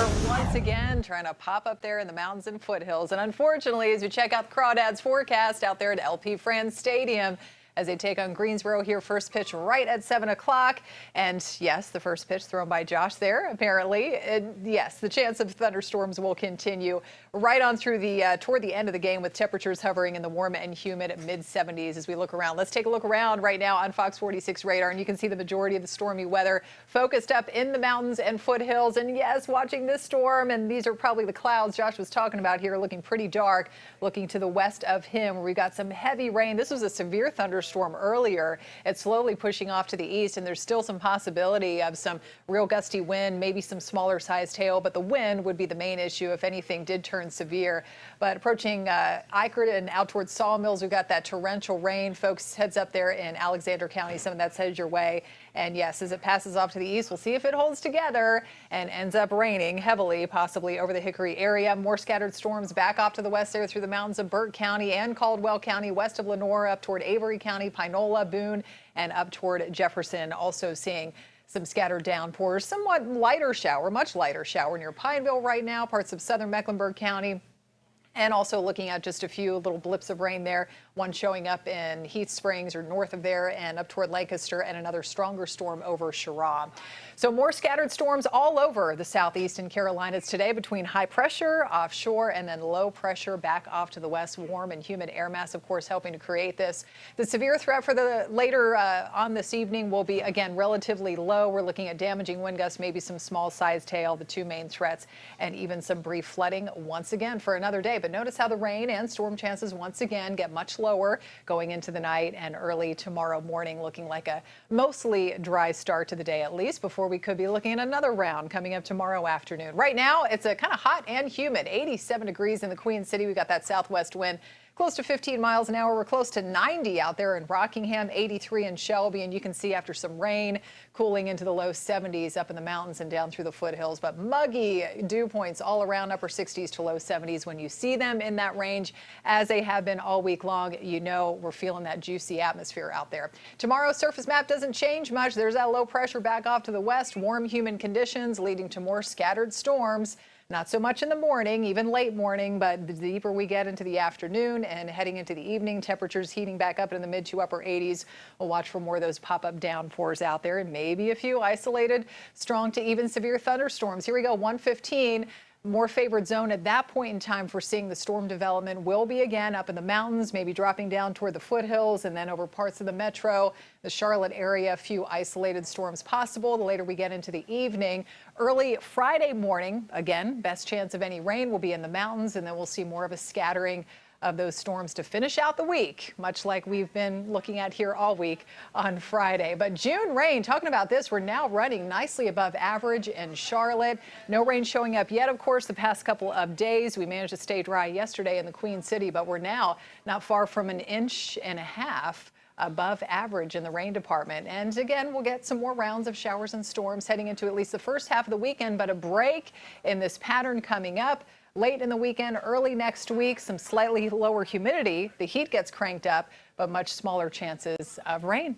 severe once again, trying to pop up there in the mountains and foothills. And unfortunately, as we check out the Crawdads forecast out there at LP Franz Stadium, as they take on Greensboro here, first pitch right at 7 o'clock. And yes, the first pitch thrown by Josh there, apparently. Yes, the chance of thunderstorms will continue right on through the toward the end of the game, with temperatures hovering in the warm and humid mid-70s as we look around. Let's take a look around right now on Fox 46 radar, and you can see the majority of the stormy weather focused up in the mountains and foothills. And yes, watching this storm, and these are probably the clouds Josh was talking about here, looking pretty dark, looking to the west of him, where we've got some heavy rain. This was a severe thunderstorm earlier. It's slowly pushing off to the east, and there's still some possibility of some real gusty wind, maybe some smaller sized hail, but the wind would be the main issue if anything did turn severe. But approaching Eichert and out towards Sawmills, we've got that torrential rain. Folks, heads up there in Alexander County, some of that's headed your way. And yes, as it passes off to the east, we'll see if it holds together and ends up raining heavily, possibly over the Hickory area. More scattered storms back off to the west there through the mountains of Burt County and Caldwell County, west of Lenore, up toward Avery County, Pinola, Boone, and up toward Jefferson. Also seeing some scattered downpours, somewhat lighter shower, much lighter shower near Pineville right now, parts of southern Mecklenburg County. And also looking at just a few little blips of rain there, one showing up in Heath Springs or north of there and up toward Lancaster, and another stronger storm over Cheraw. So more scattered storms all over the southeast and Carolinas today, between high pressure offshore and then low pressure back off to the west. Warm and humid air mass, of course, helping to create this. The severe threat for the later on this evening will be, again, relatively low. We're looking at damaging wind gusts, maybe some small sized hail, the two main threats, and even some brief flooding once again for another day. But notice how the rain and storm chances once again get much lower going into the night and early tomorrow morning, looking like a mostly dry start to the day, at least, before we could be looking at another round coming up tomorrow afternoon. Right now, it's a kind of hot and humid, 87 degrees in the Queen City. We got that southwest wind close to 15 miles an hour. We're close to 90 out there in Rockingham, 83 in Shelby, and you can see after some rain cooling into the low 70s up in the mountains and down through the foothills. But muggy dew points all around, upper 60s to low 70s. When you see them in that range, as they have been all week long, you know we're feeling that juicy atmosphere out there. Tomorrow's surface map doesn't change much. There's that low pressure back off to the west, warm, humid conditions leading to more scattered storms. Not so much in the morning, even late morning, but the deeper we get into the afternoon and heading into the evening, temperatures heating back up in the mid to upper 80s. We'll watch for more of those pop-up downpours out there and maybe a few isolated strong to even severe thunderstorms. Here we go, 1:15. More favored zone at that point in time for seeing the storm development will be again up in the mountains, maybe dropping down toward the foothills and then over parts of the metro, the Charlotte area. A few isolated storms possible the later we get into the evening. Early Friday morning, again, best chance of any rain will be in the mountains, and then we'll see more of a scattering of those storms to finish out the week, much like we've been looking at here all week on Friday. But June rain, talking about this, we're now running nicely above average in Charlotte. No rain showing up yet, of course, the past couple of days. We managed to stay dry yesterday in the Queen City, but we're now not far from an inch and a half above average in the rain department. And again, we'll get some more rounds of showers and storms heading into at least the first half of the weekend, but a break in this pattern coming up late in the weekend, early next week. Some slightly lower humidity. The heat gets cranked up, but much smaller chances of rain.